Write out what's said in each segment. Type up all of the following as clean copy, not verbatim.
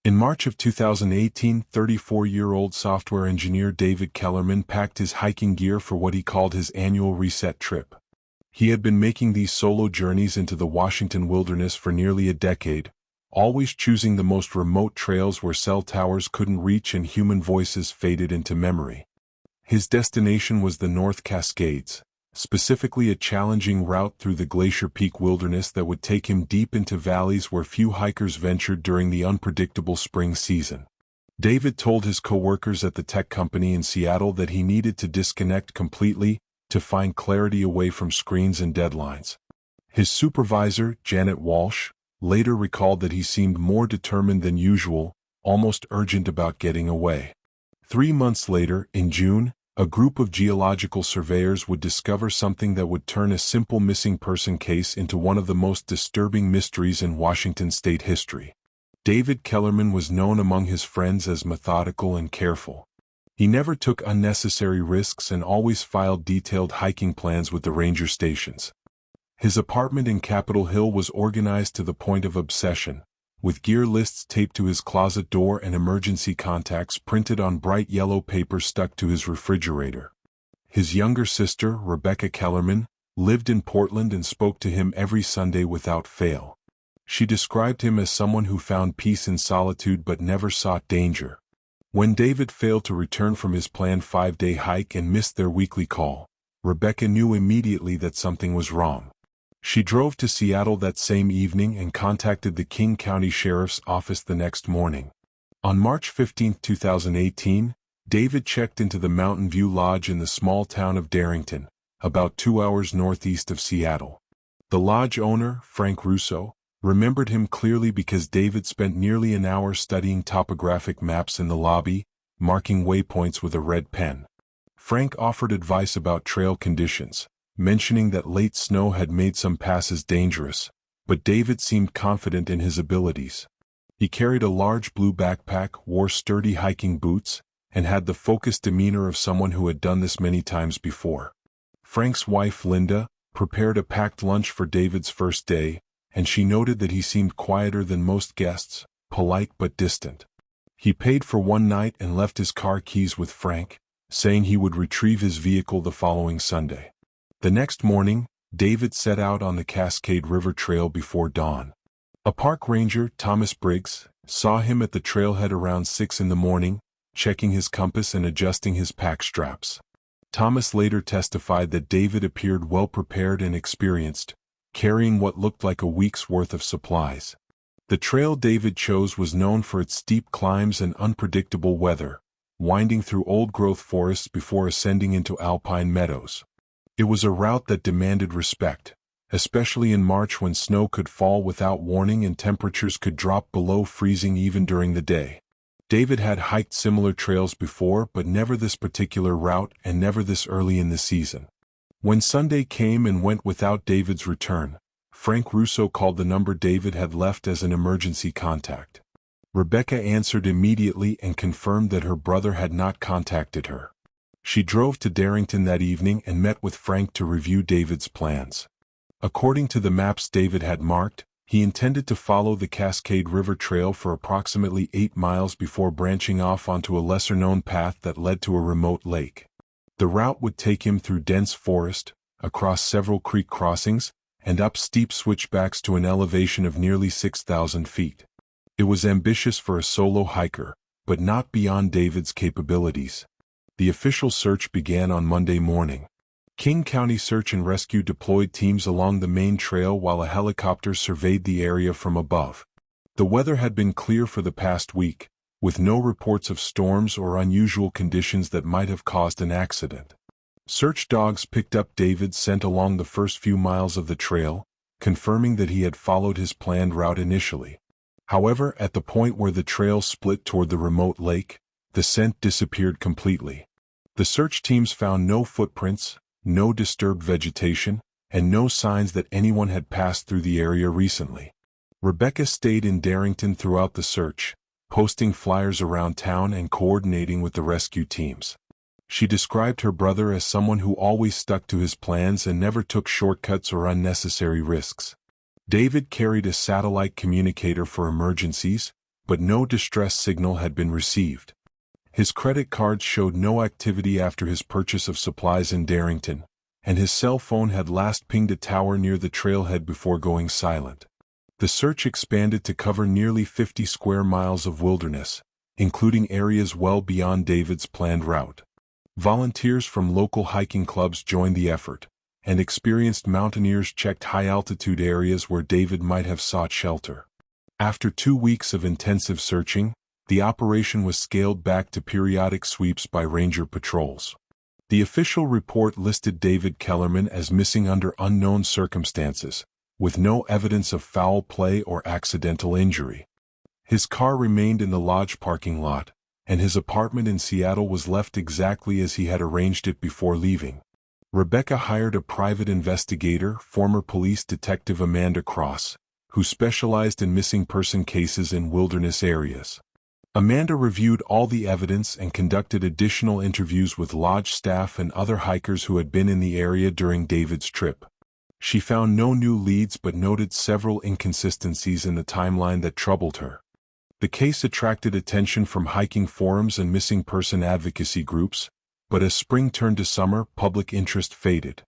In March of 2018, 34-year-old software engineer David Kellerman packed his hiking gear for what he called his annual reset trip. He had been making these solo journeys into the Washington wilderness for nearly a decade, always choosing the most remote trails where cell towers couldn't reach and human voices faded into memory. His destination was the North Cascades, specifically a challenging route through the Glacier Peak wilderness that would take him deep into valleys where few hikers ventured during the unpredictable spring season. David told his co-workers at the tech company in Seattle that he needed to disconnect completely to find clarity away from screens and deadlines. His supervisor, Janet Walsh, later recalled that he seemed more determined than usual, almost urgent about getting away. 3 months later, in June, a group of geological surveyors would discover something that would turn a simple missing person case into one of the most disturbing mysteries in Washington state history. David Kellerman was known among his friends as methodical and careful. He never took unnecessary risks and always filed detailed hiking plans with the ranger stations. His apartment in Capitol Hill was organized to the point of obsession, with gear lists taped to his closet door and emergency contacts printed on bright yellow paper stuck to his refrigerator. His younger sister, Rebecca Kellerman, lived in Portland and spoke to him every Sunday without fail. She described him as someone who found peace in solitude but never sought danger. When David failed to return from his planned 5-day hike and missed their weekly call, Rebecca knew immediately that something was wrong. She drove to Seattle that same evening and contacted the King County Sheriff's Office the next morning. On March 15, 2018, David checked into the Mountain View Lodge in the small town of Darrington, about 2 hours northeast of Seattle. The lodge owner, Frank Russo, remembered him clearly because David spent nearly an hour studying topographic maps in the lobby, marking waypoints with a red pen. Frank offered advice about trail conditions, mentioning that late snow had made some passes dangerous, but David seemed confident in his abilities. He carried a large blue backpack, wore sturdy hiking boots, and had the focused demeanor of someone who had done this many times before. Frank's wife, Linda, prepared a packed lunch for David's first day, and she noted that he seemed quieter than most guests, polite but distant. He paid for one night and left his car keys with Frank, saying he would retrieve his vehicle the following Sunday. The next morning, David set out on the Cascade River Trail before dawn. A park ranger, Thomas Briggs, saw him at the trailhead around 6 in the morning, checking his compass and adjusting his pack straps. Thomas later testified that David appeared well prepared and experienced, carrying what looked like a week's worth of supplies. The trail David chose was known for its steep climbs and unpredictable weather, winding through old-growth forests before ascending into alpine meadows. It was a route that demanded respect, especially in March when snow could fall without warning and temperatures could drop below freezing even during the day. David had hiked similar trails before, but never this particular route and never this early in the season. When Sunday came and went without David's return, Frank Russo called the number David had left as an emergency contact. Rebecca answered immediately and confirmed that her brother had not contacted her. She drove to Darrington that evening and met with Frank to review David's plans. According to the maps David had marked, he intended to follow the Cascade River Trail for approximately 8 miles before branching off onto a lesser-known path that led to a remote lake. The route would take him through dense forest, across several creek crossings, and up steep switchbacks to an elevation of nearly 6,000 feet. It was ambitious for a solo hiker, but not beyond David's capabilities. The official search began on Monday morning. King County Search and Rescue deployed teams along the main trail while a helicopter surveyed the area from above. The weather had been clear for the past week, with no reports of storms or unusual conditions that might have caused an accident. Search dogs picked up David's scent along the first few miles of the trail, confirming that he had followed his planned route initially. However, at the point where the trail split toward the remote lake, the scent disappeared completely. The search teams found no footprints, no disturbed vegetation, and no signs that anyone had passed through the area recently. Rebecca stayed in Darrington throughout the search, posting flyers around town and coordinating with the rescue teams. She described her brother as someone who always stuck to his plans and never took shortcuts or unnecessary risks. David carried a satellite communicator for emergencies, but no distress signal had been received. His credit cards showed no activity after his purchase of supplies in Darrington, and his cell phone had last pinged a tower near the trailhead before going silent. The search expanded to cover nearly 50 square miles of wilderness, including areas well beyond David's planned route. Volunteers from local hiking clubs joined the effort, and experienced mountaineers checked high-altitude areas where David might have sought shelter. After 2 weeks of intensive searching, the operation was scaled back to periodic sweeps by ranger patrols. The official report listed David Kellerman as missing under unknown circumstances, with no evidence of foul play or accidental injury. His car remained in the lodge parking lot, and his apartment in Seattle was left exactly as he had arranged it before leaving. Rebecca hired a private investigator, former police detective Amanda Cross, who specialized in missing person cases in wilderness areas. Amanda reviewed all the evidence and conducted additional interviews with lodge staff and other hikers who had been in the area during David's trip. She found no new leads but noted several inconsistencies in the timeline that troubled her. The case attracted attention from hiking forums and missing person advocacy groups, but as spring turned to summer, public interest faded.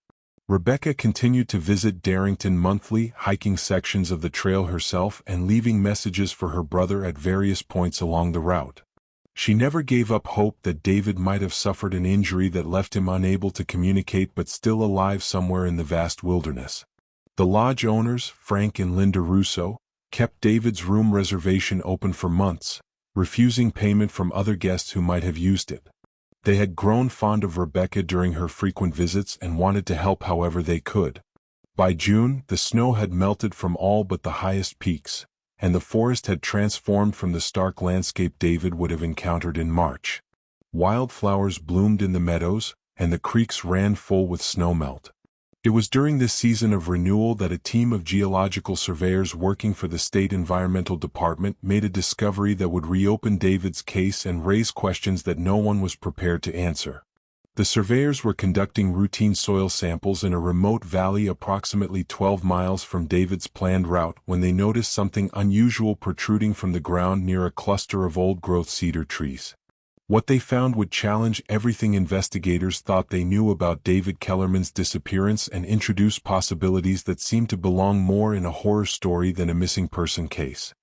Rebecca continued to visit Darrington monthly, hiking sections of the trail herself and leaving messages for her brother at various points along the route. She never gave up hope that David might have suffered an injury that left him unable to communicate but still alive somewhere in the vast wilderness. The lodge owners, Frank and Linda Russo, kept David's room reservation open for months, refusing payment from other guests who might have used it. They had grown fond of Rebecca during her frequent visits and wanted to help however they could. By June, the snow had melted from all but the highest peaks, and the forest had transformed from the stark landscape David would have encountered in March. Wildflowers bloomed in the meadows, and the creeks ran full with snowmelt. It was during this season of renewal that a team of geological surveyors working for the State Environmental Department made a discovery that would reopen David's case and raise questions that no one was prepared to answer. The surveyors were conducting routine soil samples in a remote valley approximately 12 miles from David's planned route when they noticed something unusual protruding from the ground near a cluster of old-growth cedar trees. What they found would challenge everything investigators thought they knew about David Kellerman's disappearance and introduce possibilities that seemed to belong more in a horror story than a missing person case.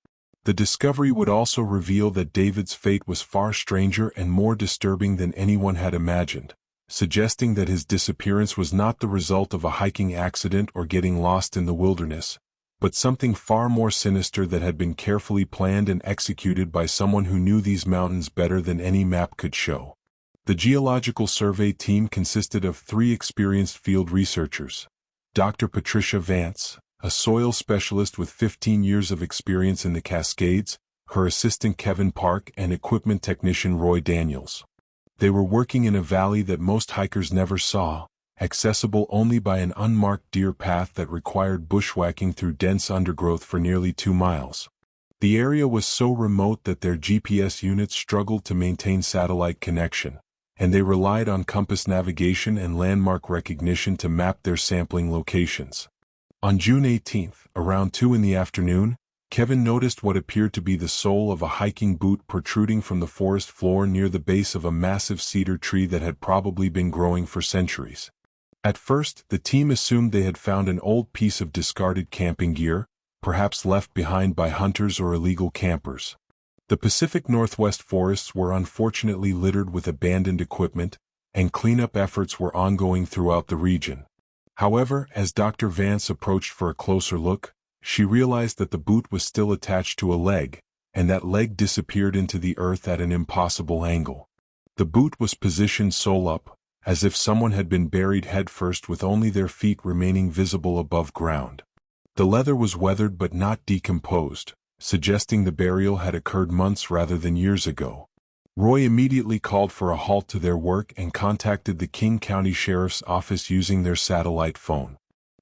The discovery would also reveal that David's fate was far stranger and more disturbing than anyone had imagined, suggesting that his disappearance was not the result of a hiking accident or getting lost in the wilderness, but something far more sinister that had been carefully planned and executed by someone who knew these mountains better than any map could show. The geological survey team consisted of 3 experienced field researchers: Dr. Patricia Vance, a soil specialist with 15 years of experience in the Cascades, her assistant Kevin Park, and equipment technician Roy Daniels. They were working in a valley that most hikers never saw, accessible only by an unmarked deer path that required bushwhacking through dense undergrowth for nearly 2 miles. The area was so remote that their GPS units struggled to maintain satellite connection, and they relied on compass navigation and landmark recognition to map their sampling locations. On June 18th, around 2 in the afternoon, Kevin noticed what appeared to be the sole of a hiking boot protruding from the forest floor near the base of a massive cedar tree that had probably been growing for centuries. At first, the team assumed they had found an old piece of discarded camping gear, perhaps left behind by hunters or illegal campers. The Pacific Northwest forests were unfortunately littered with abandoned equipment, and cleanup efforts were ongoing throughout the region. However, as Dr. Vance approached for a closer look, she realized that the boot was still attached to a leg, and that leg disappeared into the earth at an impossible angle. The boot was positioned sole up, as if someone had been buried headfirst with only their feet remaining visible above ground. The leather was weathered but not decomposed, suggesting the burial had occurred months rather than years ago. Roy immediately called for a halt to their work and contacted the King County Sheriff's Office using their satellite phone.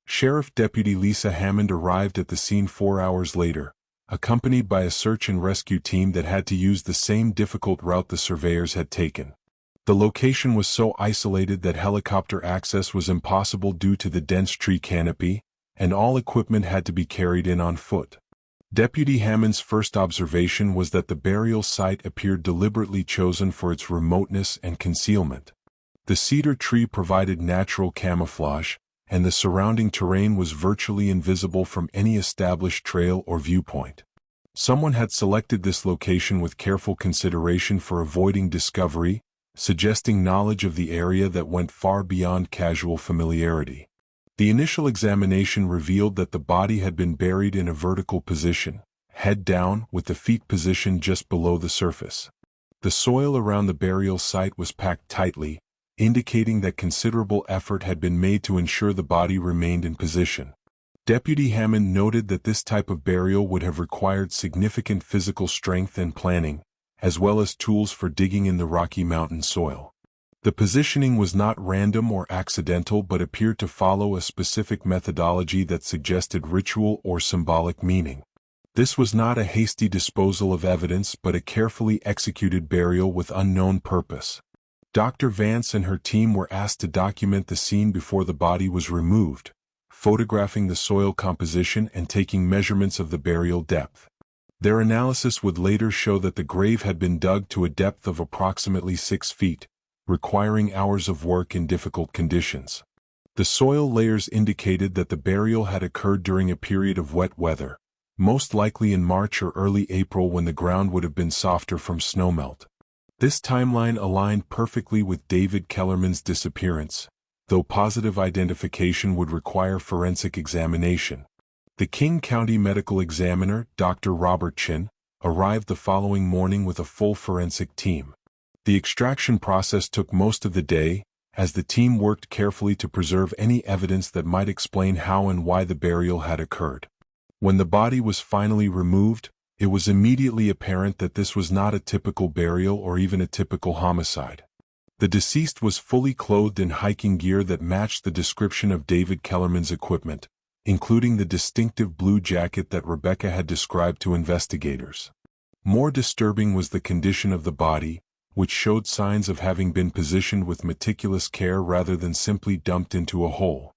Sheriff Deputy Lisa Hammond arrived at the scene 4 hours later, accompanied by a search and rescue team that had to use the same difficult route the surveyors had taken. The location was so isolated that helicopter access was impossible due to the dense tree canopy, and all equipment had to be carried in on foot. Deputy Hammond's first observation was that the burial site appeared deliberately chosen for its remoteness and concealment. The cedar tree provided natural camouflage, and the surrounding terrain was virtually invisible from any established trail or viewpoint. Someone had selected this location with careful consideration for avoiding discovery, suggesting knowledge of the area that went far beyond casual familiarity. The initial examination revealed that the body had been buried in a vertical position, head down, with the feet positioned just below the surface. The soil around the burial site was packed tightly, indicating that considerable effort had been made to ensure the body remained in position. Deputy Hammond noted that this type of burial would have required significant physical strength and planning, as well as tools for digging in the Rocky Mountain soil. The positioning was not random or accidental but appeared to follow a specific methodology that suggested ritual or symbolic meaning. This was not a hasty disposal of evidence but a carefully executed burial with unknown purpose. Dr. Vance and her team were asked to document the scene before the body was removed, photographing the soil composition and taking measurements of the burial depth. Their analysis would later show that the grave had been dug to a depth of approximately 6 feet, requiring hours of work in difficult conditions. The soil layers indicated that the burial had occurred during a period of wet weather, most likely in March or early April when the ground would have been softer from snowmelt. This timeline aligned perfectly with David Kellerman's disappearance, though positive identification would require forensic examination. The King County Medical Examiner, Dr. Robert Chin, arrived the following morning with a full forensic team. The extraction process took most of the day, as the team worked carefully to preserve any evidence that might explain how and why the burial had occurred. When the body was finally removed, it was immediately apparent that this was not a typical burial or even a typical homicide. The deceased was fully clothed in hiking gear that matched the description of David Kellerman's equipment, including the distinctive blue jacket that Rebecca had described to investigators. More disturbing was the condition of the body, which showed signs of having been positioned with meticulous care rather than simply dumped into a hole.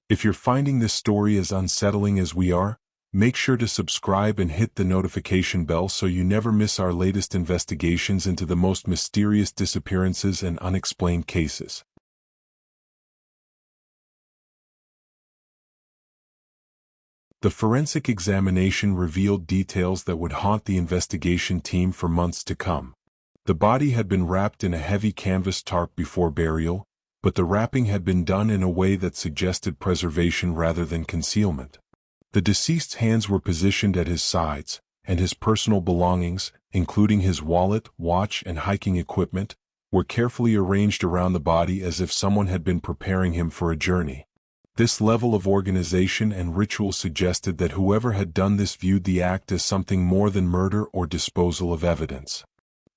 If you're finding this story as unsettling as we are, make sure to subscribe and hit the notification bell so you never miss our latest investigations into the most mysterious disappearances and unexplained cases. The forensic examination revealed details that would haunt the investigation team for months to come. The body had been wrapped in a heavy canvas tarp before burial, but the wrapping had been done in a way that suggested preservation rather than concealment. The deceased's hands were positioned at his sides, and his personal belongings, including his wallet, watch, and hiking equipment, were carefully arranged around the body as if someone had been preparing him for a journey. This level of organization and ritual suggested that whoever had done this viewed the act as something more than murder or disposal of evidence.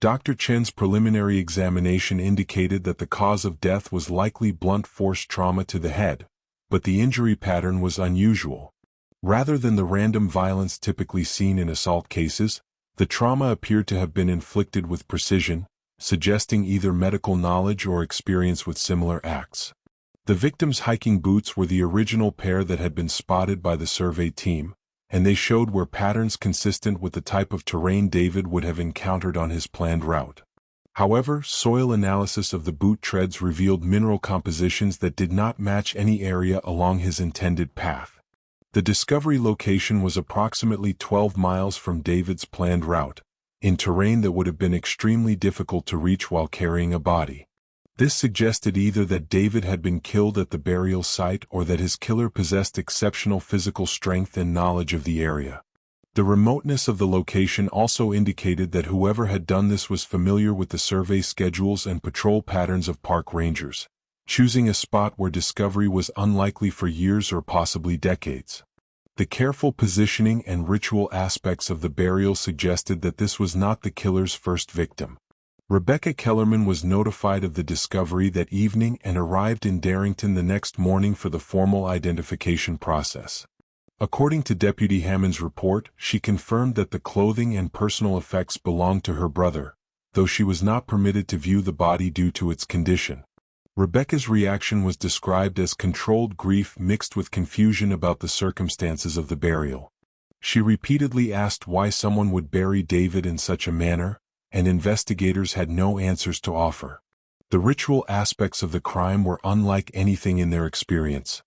Dr. Chen's preliminary examination indicated that the cause of death was likely blunt force trauma to the head, but the injury pattern was unusual. Rather than the random violence typically seen in assault cases, the trauma appeared to have been inflicted with precision, suggesting either medical knowledge or experience with similar acts. The victim's hiking boots were the original pair that had been spotted by the survey team, and they showed where patterns consistent with the type of terrain David would have encountered on his planned route. However, soil analysis of the boot treads revealed mineral compositions that did not match any area along his intended path. The discovery location was approximately 12 miles from David's planned route, in terrain that would have been extremely difficult to reach while carrying a body. This suggested either that David had been killed at the burial site or that his killer possessed exceptional physical strength and knowledge of the area. The remoteness of the location also indicated that whoever had done this was familiar with the survey schedules and patrol patterns of park rangers, choosing a spot where discovery was unlikely for years or possibly decades. The careful positioning and ritual aspects of the burial suggested that this was not the killer's first victim. Rebecca Kellerman was notified of the discovery that evening and arrived in Darrington the next morning for the formal identification process. According to Deputy Hammond's report, she confirmed that the clothing and personal effects belonged to her brother, though she was not permitted to view the body due to its condition. Rebecca's reaction was described as controlled grief mixed with confusion about the circumstances of the burial. She repeatedly asked why someone would bury David in such a manner, and investigators had no answers to offer. The ritual aspects of the crime were unlike anything in their experience.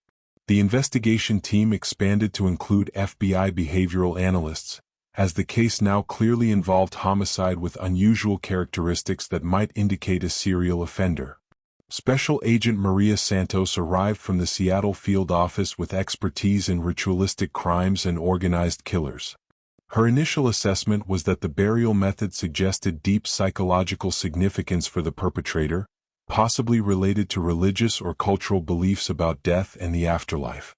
The investigation team expanded to include FBI behavioral analysts, as the case now clearly involved homicide with unusual characteristics that might indicate a serial offender. Special Agent Maria Santos arrived from the Seattle field office with expertise in ritualistic crimes and organized killers. Her initial assessment was that the burial method suggested deep psychological significance for the perpetrator, possibly related to religious or cultural beliefs about death and the afterlife.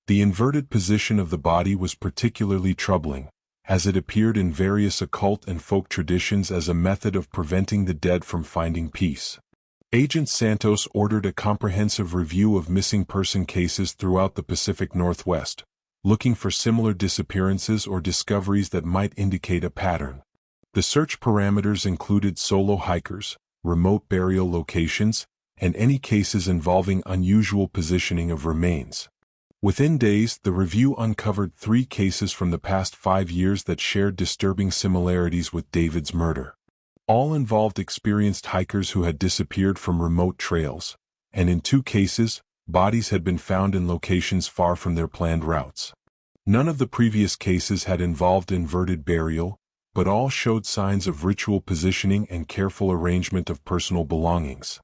The inverted position of the body was particularly troubling, as it appeared in various occult and folk traditions as a method of preventing the dead from finding peace. Agent Santos ordered a comprehensive review of missing person cases throughout the Pacific Northwest, looking for similar disappearances or discoveries that might indicate a pattern. The search parameters included solo hikers, remote burial locations, and any cases involving unusual positioning of remains. Within days, the review uncovered 3 cases from the past 5 years that shared disturbing similarities with David's murder. All involved experienced hikers who had disappeared from remote trails, and in 2 cases, bodies had been found in locations far from their planned routes. None of the previous cases had involved inverted burial, but all showed signs of ritual positioning and careful arrangement of personal belongings.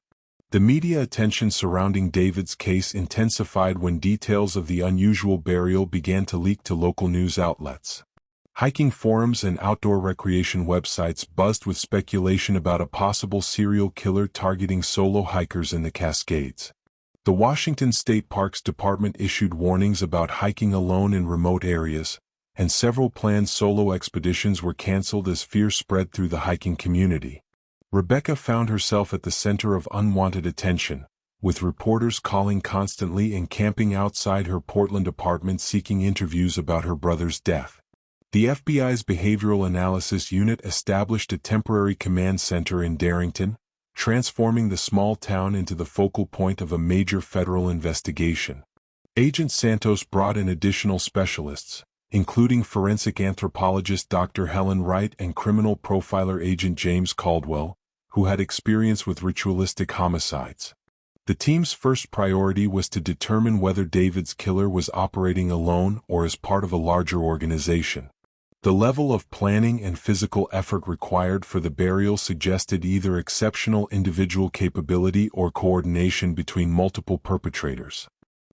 The media attention surrounding David's case intensified when details of the unusual burial began to leak to local news outlets. Hiking forums and outdoor recreation websites buzzed with speculation about a possible serial killer targeting solo hikers in the Cascades. The Washington State Parks Department issued warnings about hiking alone in remote areas, and several planned solo expeditions were canceled as fear spread through the hiking community. Rebecca found herself at the center of unwanted attention, with reporters calling constantly and camping outside her Portland apartment seeking interviews about her brother's death. The FBI's Behavioral Analysis Unit established a temporary command center in Darrington, transforming the small town into the focal point of a major federal investigation. Agent Santos brought in additional specialists, including forensic anthropologist Dr. Helen Wright and criminal profiler Agent James Caldwell, who had experience with ritualistic homicides. The team's first priority was to determine whether David's killer was operating alone or as part of a larger organization. The level of planning and physical effort required for the burial suggested either exceptional individual capability or coordination between multiple perpetrators.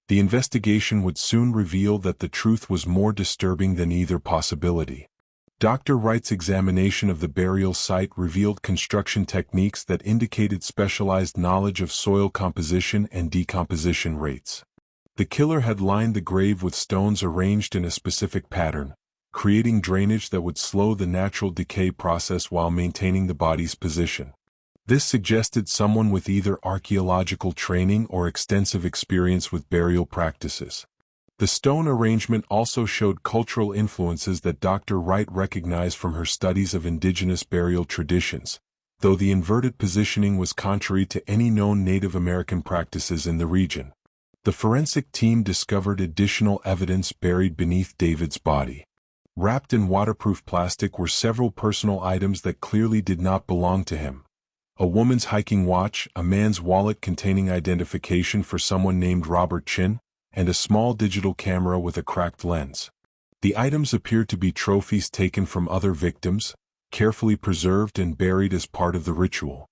The investigation would soon reveal that the truth was more disturbing than either possibility. Dr. Wright's examination of the burial site revealed construction techniques that indicated specialized knowledge of soil composition and decomposition rates. The killer had lined the grave with stones arranged in a specific pattern, creating drainage that would slow the natural decay process while maintaining the body's position. This suggested someone with either archaeological training or extensive experience with burial practices. The stone arrangement also showed cultural influences that Dr. Wright recognized from her studies of indigenous burial traditions, though the inverted positioning was contrary to any known Native American practices in the region. The forensic team discovered additional evidence buried beneath David's body. Wrapped in waterproof plastic were several personal items that clearly did not belong to him. A woman's hiking watch, a man's wallet containing identification for someone named Robert Chin, and a small digital camera with a cracked lens. The items appeared to be trophies taken from other victims, carefully preserved and buried as part of the ritual.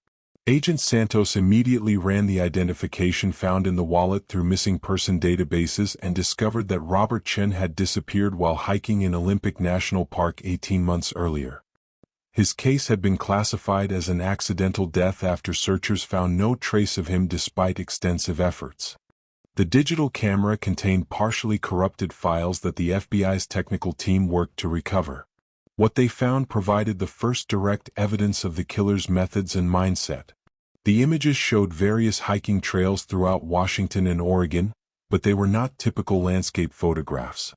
Agent Santos immediately ran the identification found in the wallet through missing person databases and discovered that Robert Chen had disappeared while hiking in Olympic National Park 18 months earlier. His case had been classified as an accidental death after searchers found no trace of him despite extensive efforts. The digital camera contained partially corrupted files that the FBI's technical team worked to recover. What they found provided the first direct evidence of the killer's methods and mindset. The images showed various hiking trails throughout Washington and Oregon, but they were not typical landscape photographs.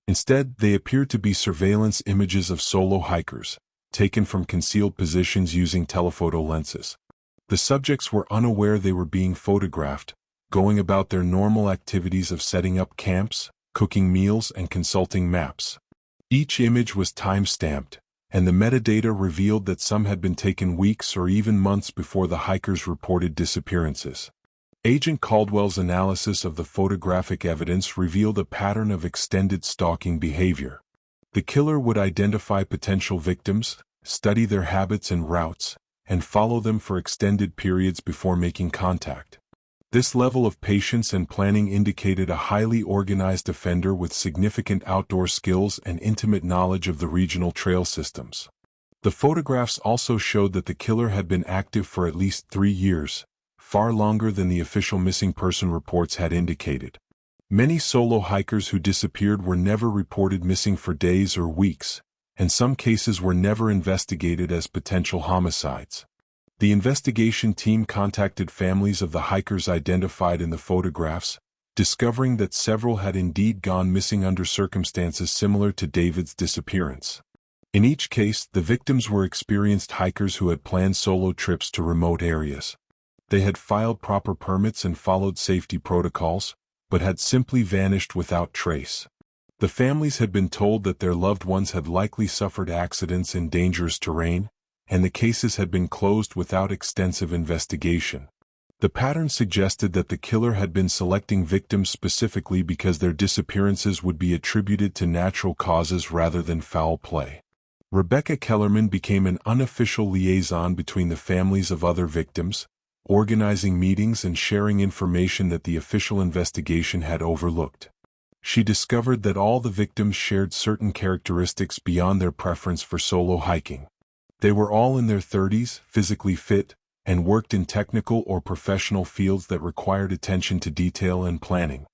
Instead, they appeared to be surveillance images of solo hikers, taken from concealed positions using telephoto lenses. The subjects were unaware they were being photographed, going about their normal activities of setting up camps, cooking meals, and consulting maps. Each image was time-stamped, and the metadata revealed that some had been taken weeks or even months before the hikers reported disappearances. Agent Caldwell's analysis of the photographic evidence revealed a pattern of extended stalking behavior. The killer would identify potential victims, study their habits and routes, and follow them for extended periods before making contact. This level of patience and planning indicated a highly organized offender with significant outdoor skills and intimate knowledge of the regional trail systems. The photographs also showed that the killer had been active for at least 3 years, far longer than the official missing person reports had indicated. Many solo hikers who disappeared were never reported missing for days or weeks, and some cases were never investigated as potential homicides. The investigation team contacted families of the hikers identified in the photographs, discovering that several had indeed gone missing under circumstances similar to David's disappearance. In each case, the victims were experienced hikers who had planned solo trips to remote areas. They had filed proper permits and followed safety protocols, but had simply vanished without trace. The families had been told that their loved ones had likely suffered accidents in dangerous terrain, and the cases had been closed without extensive investigation. The pattern suggested that the killer had been selecting victims specifically because their disappearances would be attributed to natural causes rather than foul play. Rebecca Kellerman became an unofficial liaison between the families of other victims, organizing meetings and sharing information that the official investigation had overlooked. She discovered that all the victims shared certain characteristics beyond their preference for solo hiking. They were all in their 30s, physically fit, and worked in technical or professional fields that required attention to detail and planning.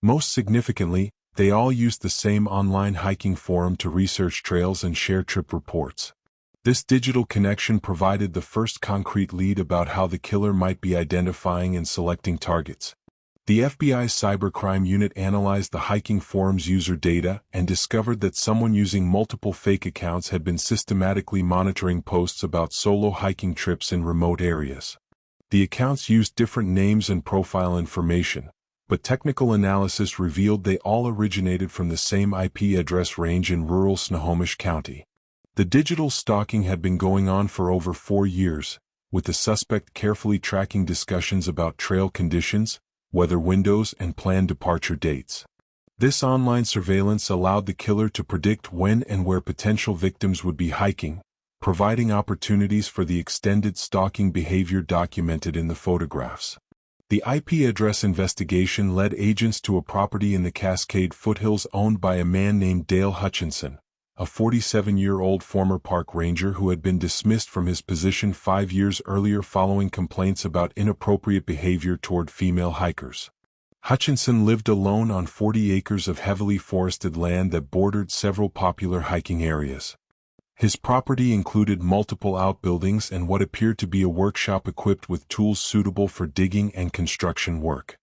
Most significantly, they all used the same online hiking forum to research trails and share trip reports. This digital connection provided the first concrete lead about how the killer might be identifying and selecting targets. The FBI's cybercrime unit analyzed the hiking forum's user data and discovered that someone using multiple fake accounts had been systematically monitoring posts about solo hiking trips in remote areas. The accounts used different names and profile information, but technical analysis revealed they all originated from the same IP address range in rural Snohomish County. The digital stalking had been going on for over 4 years, with the suspect carefully tracking discussions about trail conditions, weather windows, and planned departure dates. This online surveillance allowed the killer to predict when and where potential victims would be hiking, providing opportunities for the extended stalking behavior documented in the photographs. The IP address investigation led agents to a property in the Cascade foothills owned by a man named Dale Hutchinson, a 47-year-old former park ranger who had been dismissed from his position 5 years earlier following complaints about inappropriate behavior toward female hikers. Hutchinson lived alone on 40 acres of heavily forested land that bordered several popular hiking areas. His property included multiple outbuildings and what appeared to be a workshop equipped with tools suitable for digging and construction work.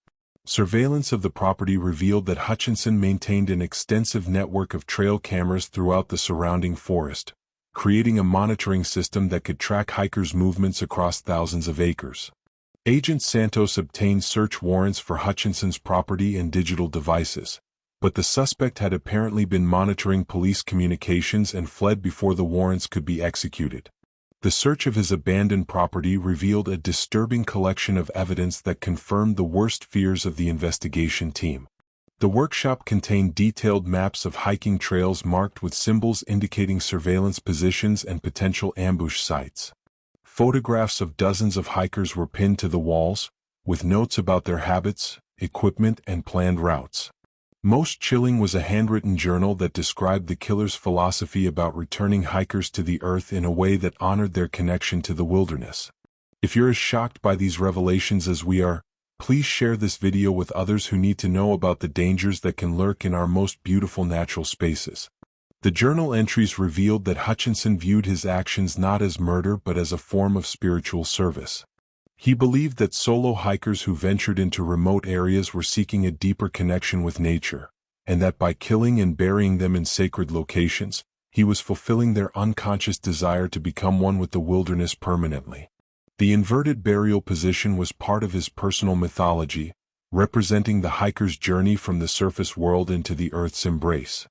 Surveillance of the property revealed that Hutchinson maintained an extensive network of trail cameras throughout the surrounding forest, creating a monitoring system that could track hikers' movements across thousands of acres. Agent Santos obtained search warrants for Hutchinson's property and digital devices, but the suspect had apparently been monitoring police communications and fled before the warrants could be executed. The search of his abandoned property revealed a disturbing collection of evidence that confirmed the worst fears of the investigation team. The workshop contained detailed maps of hiking trails marked with symbols indicating surveillance positions and potential ambush sites. Photographs of dozens of hikers were pinned to the walls, with notes about their habits, equipment, and planned routes. Most chilling was a handwritten journal that described the killer's philosophy about returning hikers to the earth in a way that honored their connection to the wilderness. If you're as shocked by these revelations as we are, please share this video with others who need to know about the dangers that can lurk in our most beautiful natural spaces. The journal entries revealed that Hutchinson viewed his actions not as murder but as a form of spiritual service. He believed that solo hikers who ventured into remote areas were seeking a deeper connection with nature, and that by killing and burying them in sacred locations, he was fulfilling their unconscious desire to become one with the wilderness permanently. The inverted burial position was part of his personal mythology, representing the hiker's journey from the surface world into the earth's embrace.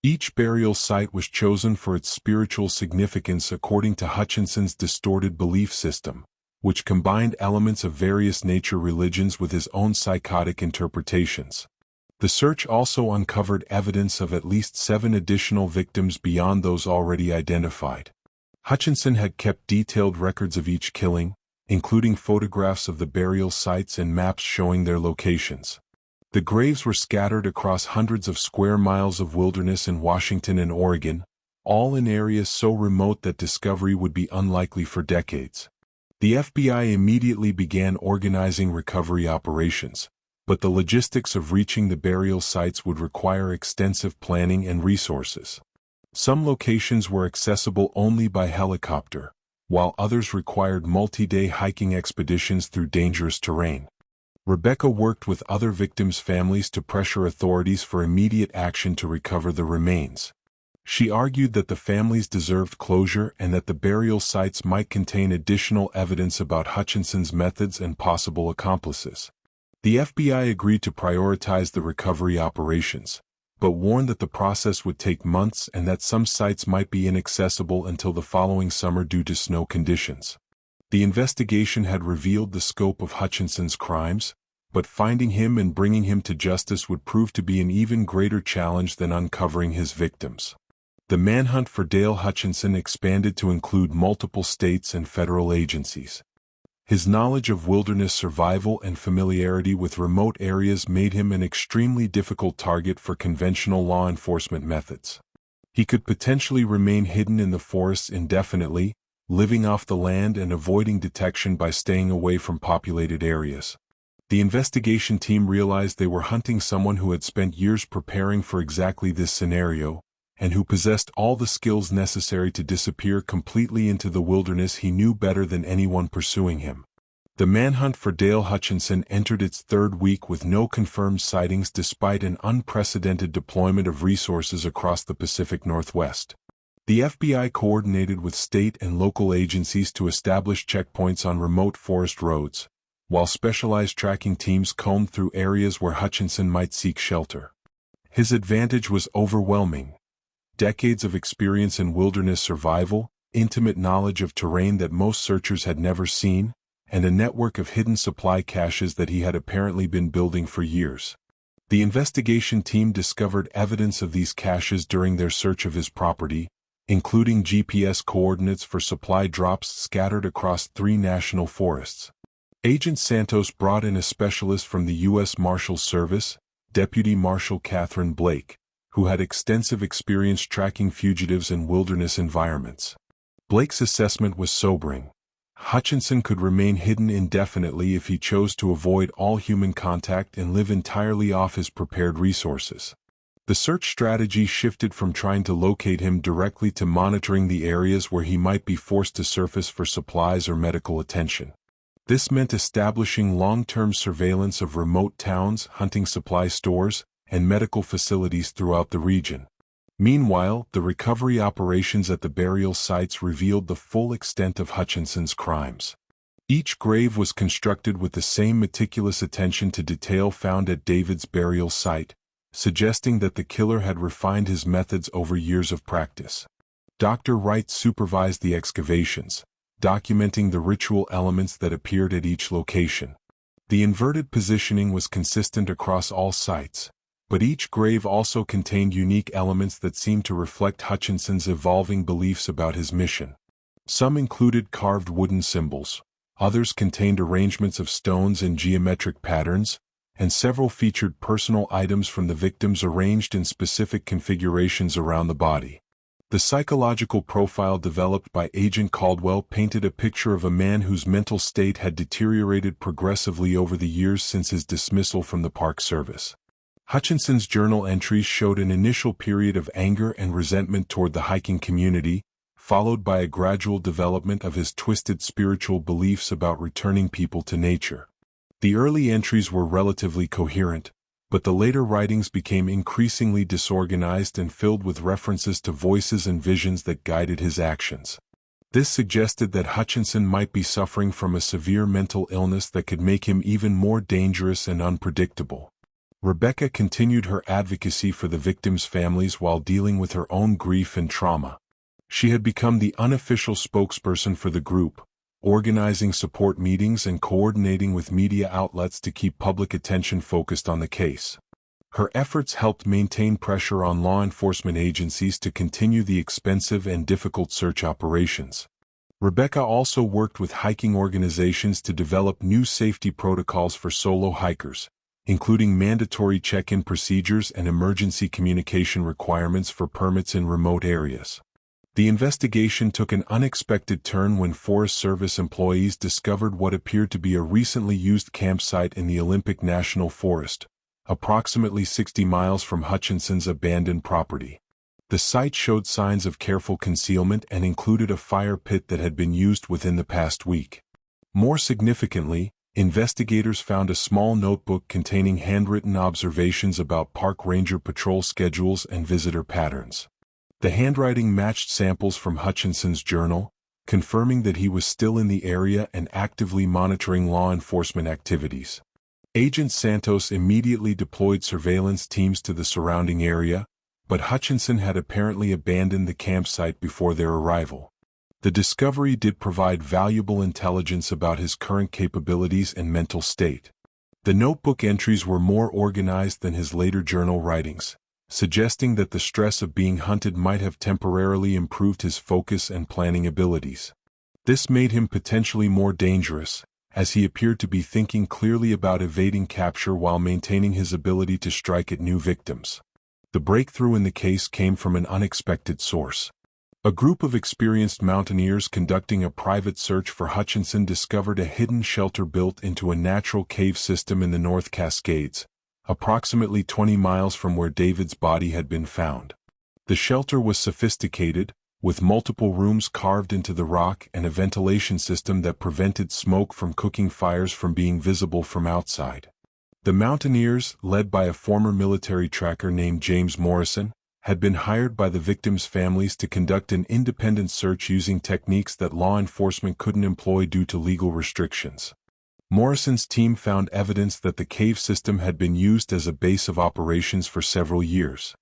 Each burial site was chosen for its spiritual significance according to Hutchinson's distorted belief system, which combined elements of various nature religions with his own psychotic interpretations. The search also uncovered evidence of at least 7 additional victims beyond those already identified. Hutchinson had kept detailed records of each killing, including photographs of the burial sites and maps showing their locations. The graves were scattered across hundreds of square miles of wilderness in Washington and Oregon, all in areas so remote that discovery would be unlikely for decades. The FBI immediately began organizing recovery operations, but the logistics of reaching the burial sites would require extensive planning and resources. Some locations were accessible only by helicopter, while others required multi-day hiking expeditions through dangerous terrain. Rebecca worked with other victims' families to pressure authorities for immediate action to recover the remains. She argued that the families deserved closure and that the burial sites might contain additional evidence about Hutchinson's methods and possible accomplices. The FBI agreed to prioritize the recovery operations, but warned that the process would take months and that some sites might be inaccessible until the following summer due to snow conditions. The investigation had revealed the scope of Hutchinson's crimes, but finding him and bringing him to justice would prove to be an even greater challenge than uncovering his victims. The manhunt for Dale Hutchinson expanded to include multiple states and federal agencies. His knowledge of wilderness survival and familiarity with remote areas made him an extremely difficult target for conventional law enforcement methods. He could potentially remain hidden in the forests indefinitely, living off the land and avoiding detection by staying away from populated areas. The investigation team realized they were hunting someone who had spent years preparing for exactly this scenario, and who possessed all the skills necessary to disappear completely into the wilderness. He knew better than anyone pursuing him. The manhunt for Dale Hutchinson entered its 3rd week with no confirmed sightings despite an unprecedented deployment of resources across the Pacific Northwest. The FBI coordinated with state and local agencies to establish checkpoints on remote forest roads, while specialized tracking teams combed through areas where Hutchinson might seek shelter. His advantage was overwhelming. Decades of experience in wilderness survival, intimate knowledge of terrain that most searchers had never seen, and a network of hidden supply caches that he had apparently been building for years. The investigation team discovered evidence of these caches during their search of his property, including GPS coordinates for supply drops scattered across 3 national forests. Agent Santos brought in a specialist from the U.S. Marshals Service, Deputy Marshal Catherine Blake, who had extensive experience tracking fugitives in wilderness environments. Blake's assessment was sobering. Hutchinson could remain hidden indefinitely if he chose to avoid all human contact and live entirely off his prepared resources. The search strategy shifted from trying to locate him directly to monitoring the areas where he might be forced to surface for supplies or medical attention. This meant establishing long-term surveillance of remote towns, hunting supply stores, and medical facilities throughout the region. Meanwhile, the recovery operations at the burial sites revealed the full extent of Hutchinson's crimes. Each grave was constructed with the same meticulous attention to detail found at David's burial site, suggesting that the killer had refined his methods over years of practice. Dr. Wright supervised the excavations, documenting the ritual elements that appeared at each location. The inverted positioning was consistent across all sites, but each grave also contained unique elements that seemed to reflect Hutchinson's evolving beliefs about his mission. Some included carved wooden symbols, others contained arrangements of stones in geometric patterns, and several featured personal items from the victims arranged in specific configurations around the body. The psychological profile developed by Agent Caldwell painted a picture of a man whose mental state had deteriorated progressively over the years since his dismissal from the Park Service. Hutchinson's journal entries showed an initial period of anger and resentment toward the hiking community, followed by a gradual development of his twisted spiritual beliefs about returning people to nature. The early entries were relatively coherent, but the later writings became increasingly disorganized and filled with references to voices and visions that guided his actions. This suggested that Hutchinson might be suffering from a severe mental illness that could make him even more dangerous and unpredictable. Rebecca continued her advocacy for the victims' families while dealing with her own grief and trauma. She had become the unofficial spokesperson for the group, organizing support meetings and coordinating with media outlets to keep public attention focused on the case. Her efforts helped maintain pressure on law enforcement agencies to continue the expensive and difficult search operations. Rebecca also worked with hiking organizations to develop new safety protocols for solo hikers, including mandatory check-in procedures and emergency communication requirements for permits in remote areas. The investigation took an unexpected turn when Forest Service employees discovered what appeared to be a recently used campsite in the Olympic National Forest, approximately 60 miles from Hutchinson's abandoned property. The site showed signs of careful concealment and included a fire pit that had been used within the past week. More significantly, investigators found a small notebook containing handwritten observations about park ranger patrol schedules and visitor patterns. The handwriting matched samples from Hutchinson's journal, confirming that he was still in the area and actively monitoring law enforcement activities. Agent Santos immediately deployed surveillance teams to the surrounding area, but Hutchinson had apparently abandoned the campsite before their arrival. The discovery did provide valuable intelligence about his current capabilities and mental state. The notebook entries were more organized than his later journal writings, suggesting that the stress of being hunted might have temporarily improved his focus and planning abilities. This made him potentially more dangerous, as he appeared to be thinking clearly about evading capture while maintaining his ability to strike at new victims. The breakthrough in the case came from an unexpected source. A group of experienced mountaineers conducting a private search for Hutchinson discovered a hidden shelter built into a natural cave system in the North Cascades, approximately 20 miles from where David's body had been found. The shelter was sophisticated, with multiple rooms carved into the rock and a ventilation system that prevented smoke from cooking fires from being visible from outside. The mountaineers, led by a former military tracker named James Morrison, had been hired by the victims' families to conduct an independent search using techniques that law enforcement couldn't employ due to legal restrictions. Morrison's team found evidence that the cave system had been used as a base of operations for several years.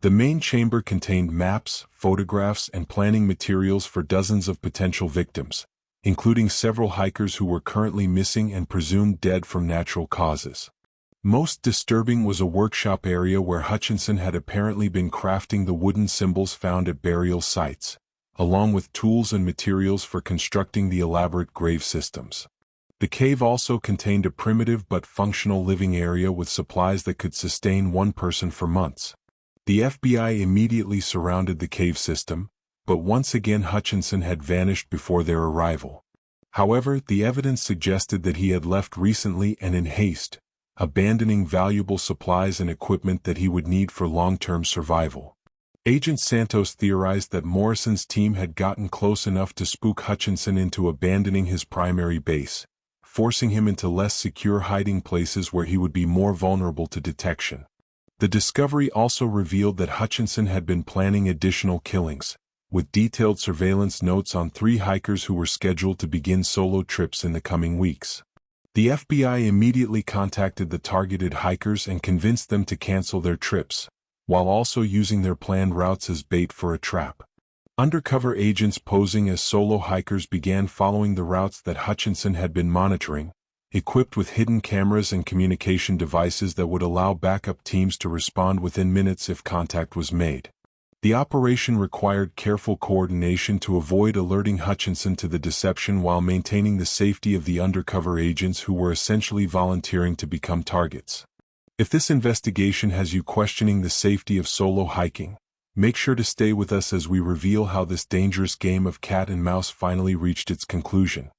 The main chamber contained maps, photographs, and planning materials for dozens of potential victims, including several hikers who were currently missing and presumed dead from natural causes. Most disturbing was a workshop area where Hutchinson had apparently been crafting the wooden symbols found at burial sites, along with tools and materials for constructing the elaborate grave systems. The cave also contained a primitive but functional living area with supplies that could sustain one person for months. The FBI immediately surrounded the cave system, but once again Hutchinson had vanished before their arrival. However, the evidence suggested that he had left recently and in haste, abandoning valuable supplies and equipment that he would need for long-term survival. Agent Santos theorized that Morrison's team had gotten close enough to spook Hutchinson into abandoning his primary base, forcing him into less secure hiding places where he would be more vulnerable to detection. The discovery also revealed that Hutchinson had been planning additional killings, with detailed surveillance notes on 3 hikers who were scheduled to begin solo trips in the coming weeks. The FBI immediately contacted the targeted hikers and convinced them to cancel their trips, while also using their planned routes as bait for a trap. Undercover agents posing as solo hikers began following the routes that Hutchinson had been monitoring, equipped with hidden cameras and communication devices that would allow backup teams to respond within minutes if contact was made. The operation required careful coordination to avoid alerting Hutchinson to the deception while maintaining the safety of the undercover agents who were essentially volunteering to become targets. If this investigation has you questioning the safety of solo hiking, make sure to stay with us as we reveal how this dangerous game of cat and mouse finally reached its conclusion.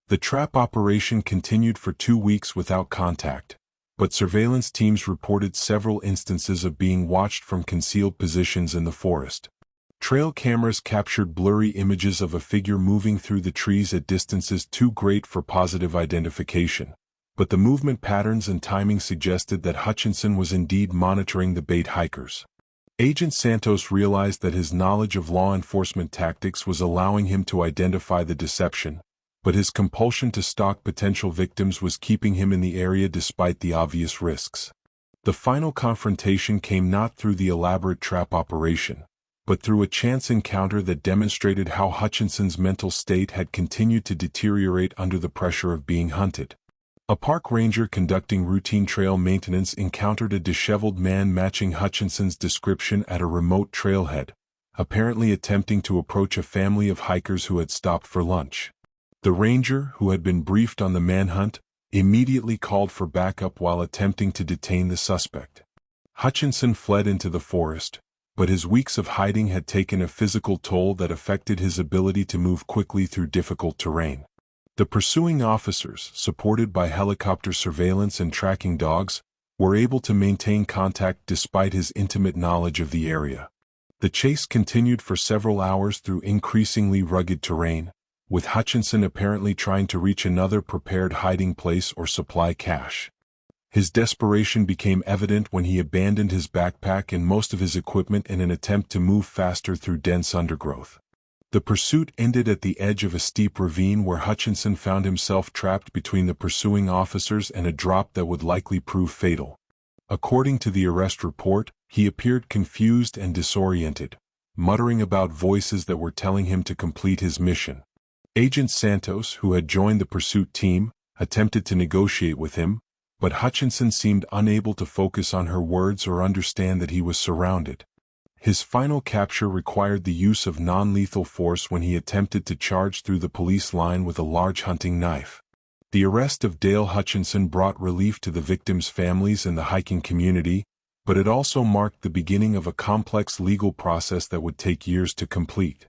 The trap operation continued for 2 weeks without contact, but surveillance teams reported several instances of being watched from concealed positions in the forest. Trail cameras captured blurry images of a figure moving through the trees at distances too great for positive identification, but the movement patterns and timing suggested that Hutchinson was indeed monitoring the bait hikers. Agent Santos realized that his knowledge of law enforcement tactics was allowing him to identify the deception, but his compulsion to stalk potential victims was keeping him in the area despite the obvious risks. The final confrontation came not through the elaborate trap operation, but through a chance encounter that demonstrated how Hutchinson's mental state had continued to deteriorate under the pressure of being hunted. A park ranger conducting routine trail maintenance encountered a disheveled man matching Hutchinson's description at a remote trailhead, apparently attempting to approach a family of hikers who had stopped for lunch. The ranger, who had been briefed on the manhunt, immediately called for backup while attempting to detain the suspect. Hutchinson fled into the forest, but his weeks of hiding had taken a physical toll that affected his ability to move quickly through difficult terrain. The pursuing officers, supported by helicopter surveillance and tracking dogs, were able to maintain contact despite his intimate knowledge of the area. The chase continued for several hours through increasingly rugged terrain, with Hutchinson apparently trying to reach another prepared hiding place or supply cache. His desperation became evident when he abandoned his backpack and most of his equipment in an attempt to move faster through dense undergrowth. The pursuit ended at the edge of a steep ravine where Hutchinson found himself trapped between the pursuing officers and a drop that would likely prove fatal. According to the arrest report, he appeared confused and disoriented, muttering about voices that were telling him to complete his mission. Agent Santos, who had joined the pursuit team, attempted to negotiate with him, but Hutchinson seemed unable to focus on her words or understand that he was surrounded. His final capture required the use of non-lethal force when he attempted to charge through the police line with a large hunting knife. The arrest of Dale Hutchinson brought relief to the victims' families and the hiking community, but it also marked the beginning of a complex legal process that would take years to complete.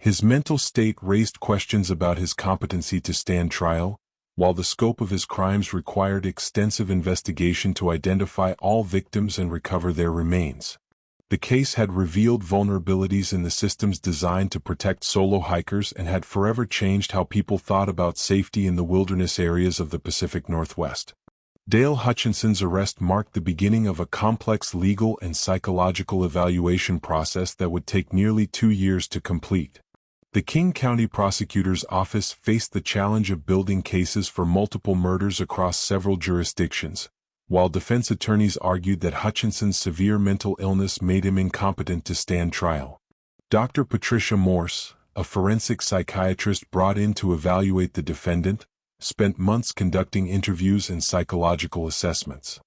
His mental state raised questions about his competency to stand trial, while the scope of his crimes required extensive investigation to identify all victims and recover their remains. The case had revealed vulnerabilities in the systems designed to protect solo hikers and had forever changed how people thought about safety in the wilderness areas of the Pacific Northwest. Dale Hutchinson's arrest marked the beginning of a complex legal and psychological evaluation process that would take nearly 2 years to complete. The King County Prosecutor's Office faced the challenge of building cases for multiple murders across several jurisdictions, while defense attorneys argued that Hutchinson's severe mental illness made him incompetent to stand trial. Dr. Patricia Morse, a forensic psychiatrist brought in to evaluate the defendant, spent months conducting interviews and psychological assessments.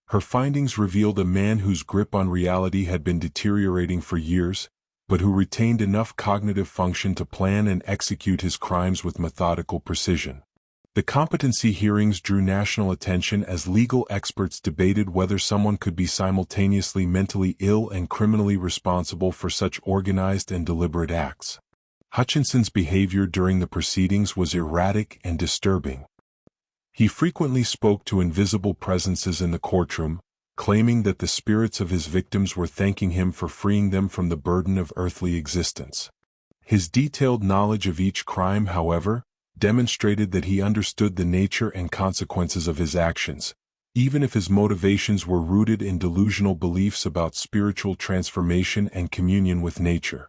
Her findings revealed a man whose grip on reality had been deteriorating for years, but who retained enough cognitive function to plan and execute his crimes with methodical precision. The competency hearings drew national attention as legal experts debated whether someone could be simultaneously mentally ill and criminally responsible for such organized and deliberate acts. Hutchinson's behavior during the proceedings was erratic and disturbing. He frequently spoke to invisible presences in the courtroom, claiming that the spirits of his victims were thanking him for freeing them from the burden of earthly existence. His detailed knowledge of each crime, however, demonstrated that he understood the nature and consequences of his actions, even if his motivations were rooted in delusional beliefs about spiritual transformation and communion with nature.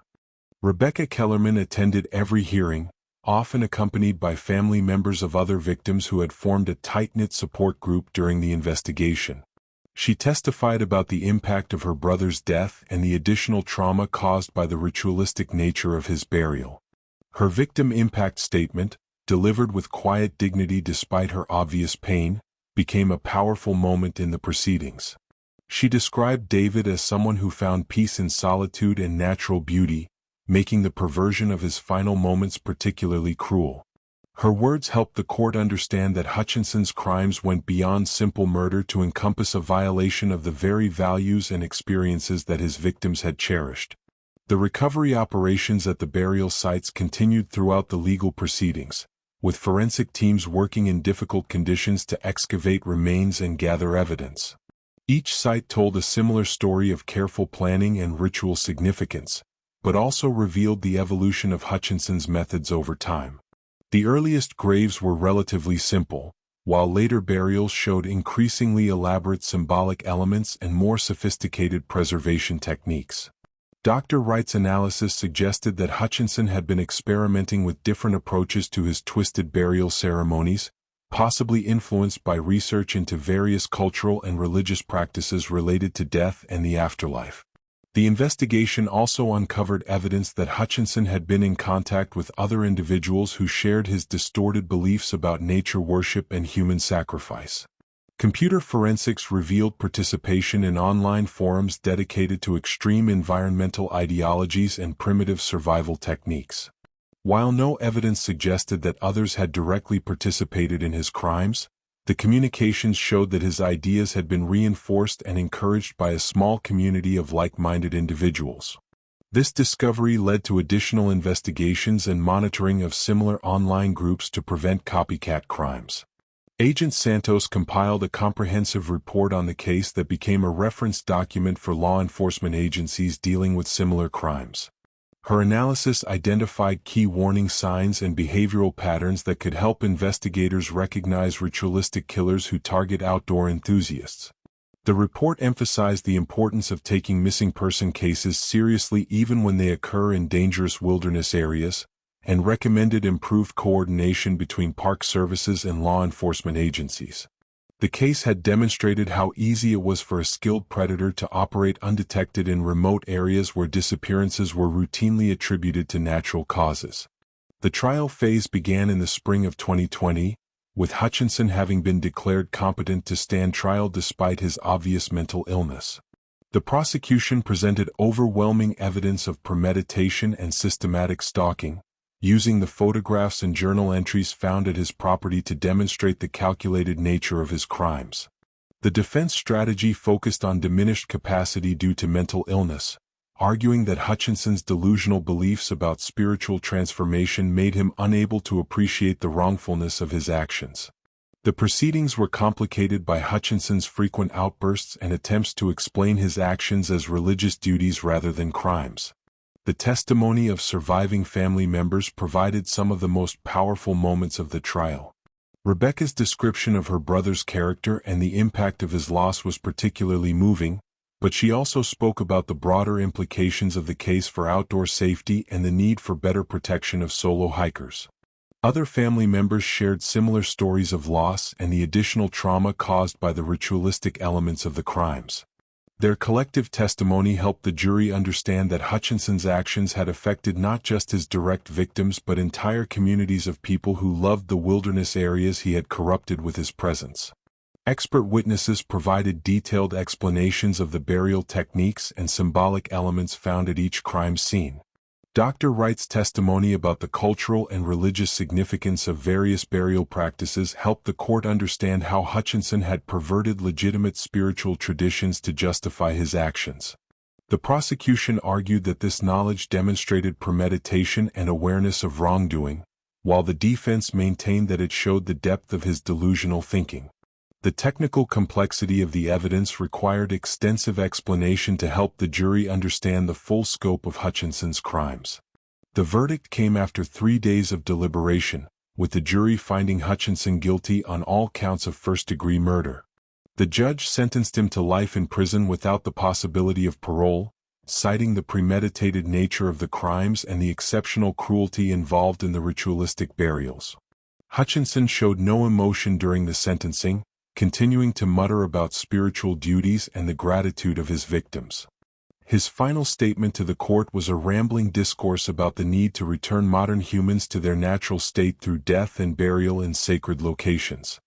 Rebecca Kellerman attended every hearing, often accompanied by family members of other victims who had formed a tight-knit support group during the investigation. She testified about the impact of her brother's death and the additional trauma caused by the ritualistic nature of his burial. Her victim impact statement, delivered with quiet dignity despite her obvious pain, became a powerful moment in the proceedings. She described David as someone who found peace in solitude and natural beauty, making the perversion of his final moments particularly cruel. Her words helped the court understand that Hutchinson's crimes went beyond simple murder to encompass a violation of the very values and experiences that his victims had cherished. The recovery operations at the burial sites continued throughout the legal proceedings, with forensic teams working in difficult conditions to excavate remains and gather evidence. Each site told a similar story of careful planning and ritual significance, but also revealed the evolution of Hutchinson's methods over time. The earliest graves were relatively simple, while later burials showed increasingly elaborate symbolic elements and more sophisticated preservation techniques. Dr. Wright's analysis suggested that Hutchinson had been experimenting with different approaches to his twisted burial ceremonies, possibly influenced by research into various cultural and religious practices related to death and the afterlife. The investigation also uncovered evidence that Hutchinson had been in contact with other individuals who shared his distorted beliefs about nature worship and human sacrifice. Computer forensics revealed participation in online forums dedicated to extreme environmental ideologies and primitive survival techniques. While no evidence suggested that others had directly participated in his crimes, the communications showed that his ideas had been reinforced and encouraged by a small community of like-minded individuals. This discovery led to additional investigations and monitoring of similar online groups to prevent copycat crimes. Agent Santos compiled a comprehensive report on the case that became a reference document for law enforcement agencies dealing with similar crimes. Her analysis identified key warning signs and behavioral patterns that could help investigators recognize ritualistic killers who target outdoor enthusiasts. The report emphasized the importance of taking missing person cases seriously even when they occur in dangerous wilderness areas, and recommended improved coordination between park services and law enforcement agencies. The case had demonstrated how easy it was for a skilled predator to operate undetected in remote areas where disappearances were routinely attributed to natural causes. The trial phase began in the spring of 2020, with Hutchinson having been declared competent to stand trial despite his obvious mental illness. The prosecution presented overwhelming evidence of premeditation and systematic stalking, using the photographs and journal entries found at his property to demonstrate the calculated nature of his crimes. The defense strategy focused on diminished capacity due to mental illness, arguing that Hutchinson's delusional beliefs about spiritual transformation made him unable to appreciate the wrongfulness of his actions. The proceedings were complicated by Hutchinson's frequent outbursts and attempts to explain his actions as religious duties rather than crimes. The testimony of surviving family members provided some of the most powerful moments of the trial. Rebecca's description of her brother's character and the impact of his loss was particularly moving, but she also spoke about the broader implications of the case for outdoor safety and the need for better protection of solo hikers. Other family members shared similar stories of loss and the additional trauma caused by the ritualistic elements of the crimes. Their collective testimony helped the jury understand that Hutchinson's actions had affected not just his direct victims but entire communities of people who loved the wilderness areas he had corrupted with his presence. Expert witnesses provided detailed explanations of the burial techniques and symbolic elements found at each crime scene. Dr. Wright's testimony about the cultural and religious significance of various burial practices helped the court understand how Hutchinson had perverted legitimate spiritual traditions to justify his actions. The prosecution argued that this knowledge demonstrated premeditation and awareness of wrongdoing, while the defense maintained that it showed the depth of his delusional thinking. The technical complexity of the evidence required extensive explanation to help the jury understand the full scope of Hutchinson's crimes. The verdict came after 3 days of deliberation, with the jury finding Hutchinson guilty on all counts of first-degree murder. The judge sentenced him to life in prison without the possibility of parole, citing the premeditated nature of the crimes and the exceptional cruelty involved in the ritualistic burials. Hutchinson showed no emotion during the sentencing, continuing to mutter about spiritual duties and the gratitude of his victims. His final statement to the court was a rambling discourse about the need to return modern humans to their natural state through death and burial in sacred locations.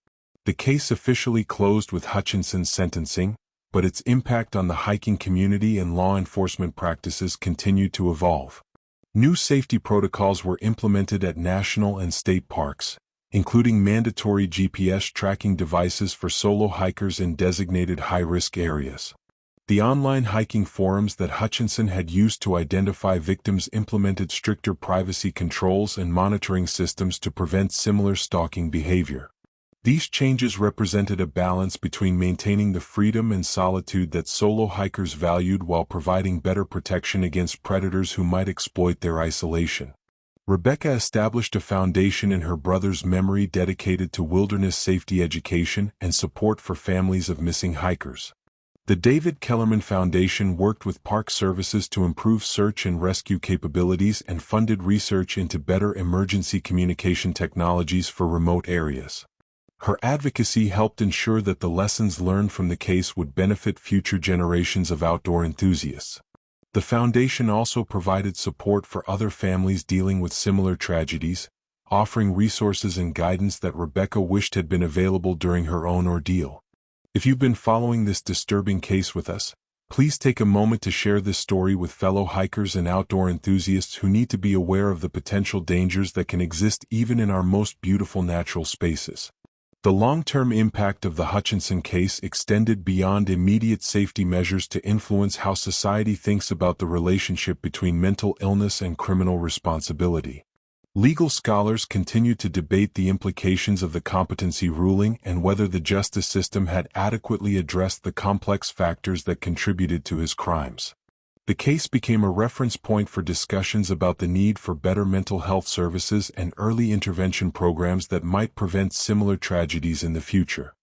The case officially closed with Hutchinson's sentencing, but its impact on the hiking community and law enforcement practices continued to evolve. New safety protocols were implemented at national and state parks, including mandatory GPS tracking devices for solo hikers in designated high-risk areas. The online hiking forums that Hutchinson had used to identify victims implemented stricter privacy controls and monitoring systems to prevent similar stalking behavior. These changes represented a balance between maintaining the freedom and solitude that solo hikers valued while providing better protection against predators who might exploit their isolation. Rebecca established a foundation in her brother's memory dedicated to wilderness safety education and support for families of missing hikers. The David Kellerman Foundation worked with park services to improve search and rescue capabilities and funded research into better emergency communication technologies for remote areas. Her advocacy helped ensure that the lessons learned from the case would benefit future generations of outdoor enthusiasts. The foundation also provided support for other families dealing with similar tragedies, offering resources and guidance that Rebecca wished had been available during her own ordeal. If you've been following this disturbing case with us, please take a moment to share this story with fellow hikers and outdoor enthusiasts who need to be aware of the potential dangers that can exist even in our most beautiful natural spaces. The long-term impact of the Hutchinson case extended beyond immediate safety measures to influence how society thinks about the relationship between mental illness and criminal responsibility. Legal scholars continue to debate the implications of the competency ruling and whether the justice system had adequately addressed the complex factors that contributed to his crimes. The case became a reference point for discussions about the need for better mental health services and early intervention programs that might prevent similar tragedies in the future.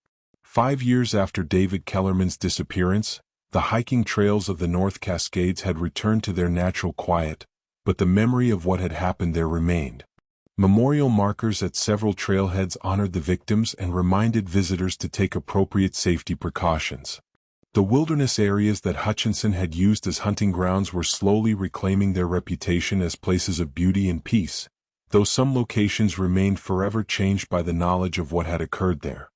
5 years after David Kellerman's disappearance, the hiking trails of the North Cascades had returned to their natural quiet, but the memory of what had happened there remained. Memorial markers at several trailheads honored the victims and reminded visitors to take appropriate safety precautions. The wilderness areas that Hutchinson had used as hunting grounds were slowly reclaiming their reputation as places of beauty and peace, though some locations remained forever changed by the knowledge of what had occurred there.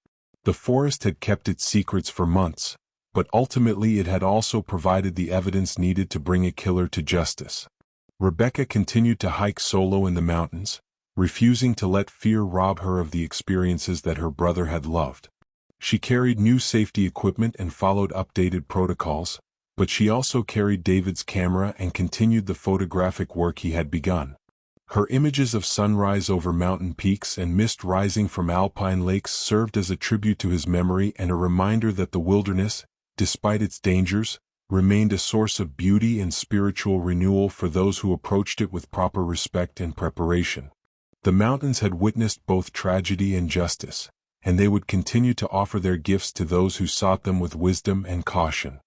The forest had kept its secrets for months, but ultimately it had also provided the evidence needed to bring a killer to justice. Rebecca continued to hike solo in the mountains, refusing to let fear rob her of the experiences that her brother had loved. She carried new safety equipment and followed updated protocols, but she also carried David's camera and continued the photographic work he had begun. Her images of sunrise over mountain peaks and mist rising from alpine lakes served as a tribute to his memory and a reminder that the wilderness, despite its dangers, remained a source of beauty and spiritual renewal for those who approached it with proper respect and preparation. The mountains had witnessed both tragedy and justice, and they would continue to offer their gifts to those who sought them with wisdom and caution.